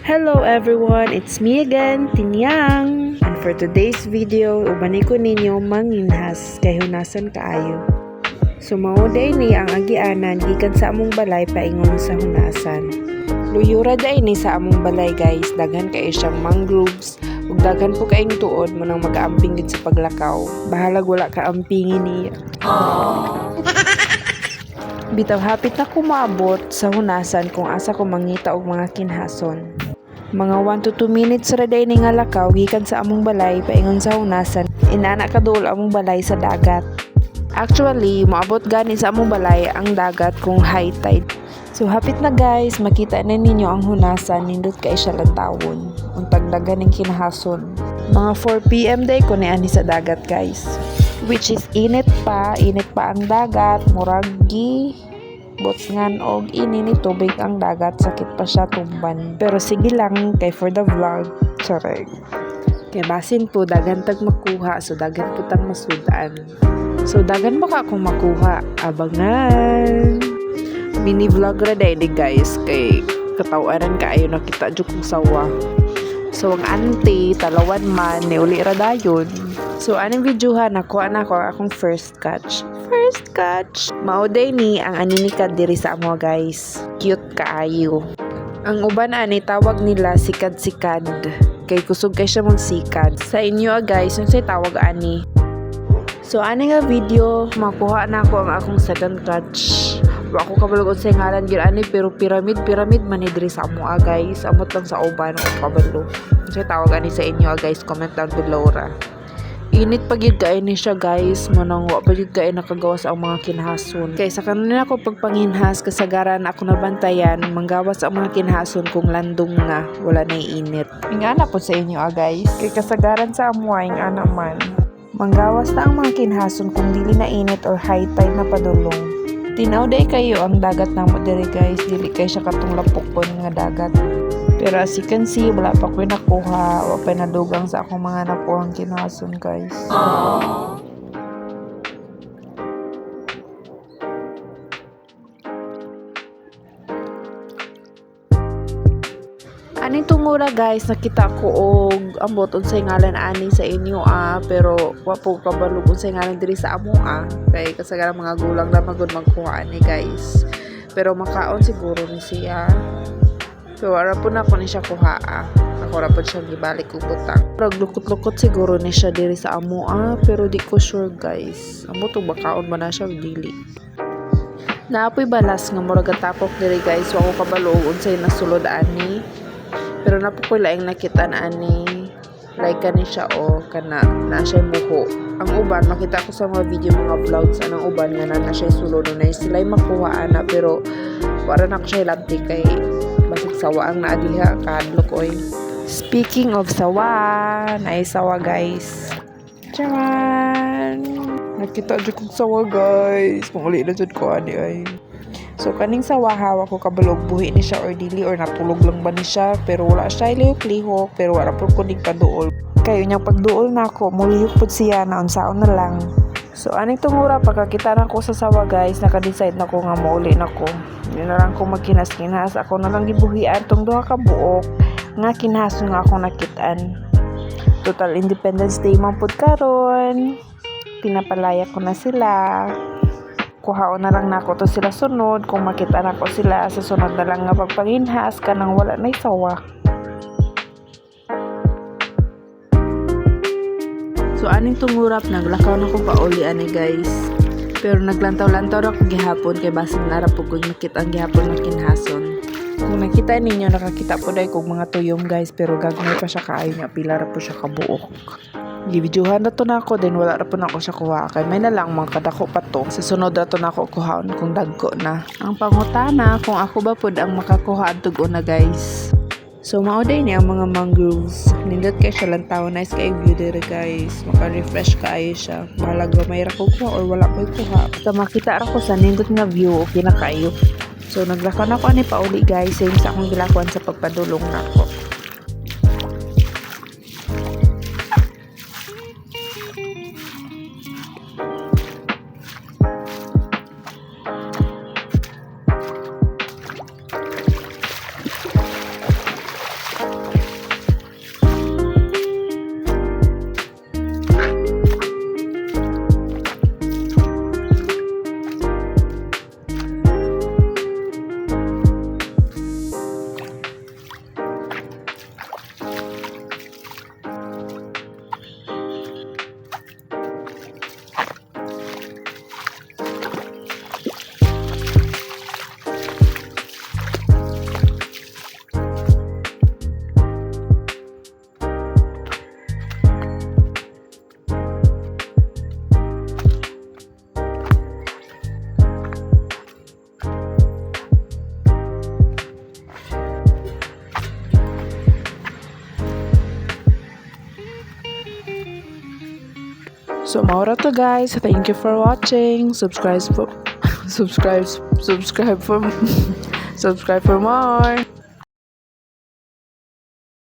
Hello everyone, it's me again, Tinyang. And for today's video, ubani ko ninyo manginhas kay hunasan kaayo. So mauday ni ang agianan gikan sa among balay paingon sa hunasan. Luyura day ni sa among balay guys, daghan kay siyang mangroves ug daghan po kaing tuod mo nang mag-aamping gid sa paglakaw. Bahalag wala ka ampingin niya. Bitaw hapit na ko maabot sa hunasan kung asa ko mangita og mga kinhason. Mga 1 to 2 minutes ra day ni nga lakaw gikan sa among balay paingon sa hunasan. Inana kadul among balay sa dagat. Actually, maabot gani sa among balay ang dagat kung high tide. So hapit na guys, makita na ninyo ang hunasan, nindot kay siya lantawon. Ang tagdagan ng kinahason. Mga 4 PM day ko ni ani sa dagat guys. Which is init pa ang dagat, muragi botsngan og ini ni tubig ang dagat, sakit pa siya tumban. Pero sige lang kay for the vlog, chareg. Kay basin po dagan tag makuha, so dagan po tang masudaan. So dagan baka kung makuha, abangan. Mini vlog ra day ni guys kay katawanan kaayo nakita jud kong sawa. So ang auntie talawan man ni uli ra dayon. So aning videohan ako akong first catch. Mauday ni ang aninikad diri sa amo guys. Cute kaayo. Ang uban ani tawag nila sikad-sikad. Kay kusog kay siya magsikad. Sa inyo guys, unsay tawag ani? So ani nga video, makuha na ako ang akong second catch. Wa ko kabalo unsay ngalan gyud ani pero pyramid man ni diri sa amo guys. Amot lang sa uban o kabalo. Unsay tawag ani sa inyo guys? Comment down below ra. Init pa gyud kay ni siya guys, manang wa pa gyud kay nakagawas ang mga kinhason. Kay sa kanina ako pagpanginhas kasagaran ako nabantayan, manggawas ang mga kinhason kung landong na wala na init. Ingana po sa inyo guys, kay kasagaran sa amuay ana man. Manggawas na ang mga kinhason kung dili na init or high tide na padulong. Tinaw day kayo ang dagat namo diri guys, dili kay siya katong lapokon nga dagat. Pero as you can see, wala pa ko nakuha. Wala pa nadugang sa akong mga nakuhang kinason, guys. Aning tungura guys, nakita ko og ambot unsay ngalan ani sa inyo pero wa po kabalog unsay ngalan diri sa amo kay kasagaran mga gulang na magud magkuha ani guys. Pero makaon siguro ni siya. So, ara po na ako ni siya kuha. Ako ra po siya gibalik ubutang. Lukot-lukot siguro ni siya diri sa amo pero di ko sure guys. Amo to bakaon ba na siya dili. Naapoy balas nga murag tapok diri guys. Wa ko kabalo unsay nasulod ani. Pero napo ko laing nakita na ani. Like kani siya kana na siya buho. Ang uban makita ko sa mga video mga vlogs anang uban nga na siya sulod na sila makuha ana pero wala na ko siya labti kay basig sawa ang naadiha kadlok oy. Speaking of sawa, naay sawa guys. Charan! Nakita jud kog sawa guys. Muli na jud ko ani ay. So kaning sawa hawa ko kabalog buhi ni siya or dili or natulog lang ba ni siya pero wala siya lihok pero wala pud ko ning paduol. Kayo niyang pagduol na ako, mulihok pud siya na unsaon na lang. So aning tungura pagkakita na ko sa sawa guys, naka-decide na ko nga mauli na ko. Hindi na lang ko magkinas-kinas. Ako na lang gibuhian tong duha ka buok nga kinhason nga akong nakitaan. Total Independence Day man pud karon. Pinapalaya ko na sila. Kuhaon na lang nako to sila sunod. Kung makita na ko sila sa sunod na lang nga pagpanginhas kanang wala na sawa. So aning tungurap naglakaw na ko pauli ani guys. Pero naglantaw-lantaw ako gihapon kay basin nara po kung makita ang gihapon ng kinhason. Kung nakita ninyo, nakakita po dahil kong mga tuyom guys, pero gagmay pa siya kaayo niya, pila ra po siya kabuok. Gibidyohan na to na ako, then wala ra po na ako siya kuha. Kay may na lang mga kadako pa to. Sa sunod ra to na ako kuhaon kung dagko na. Ang pangutana, kung ako ba po ang makakuha at tugo na guys. So mauday ni ang mga mangroves. Nindot kay siya lang tao, nice kay view dere guys. Maka-refresh kaayo siya. Mahalaga may ra ko kuha or wala ko kuha. Basta makita ra ko sa nindot nga view, okay na kayo. So naglakon ako ani pauli guys, same sa akong gilakuan sa pagpadulong nako. So maura to guys. Thank you for watching. Subscribe for subscribe for subscribe for more.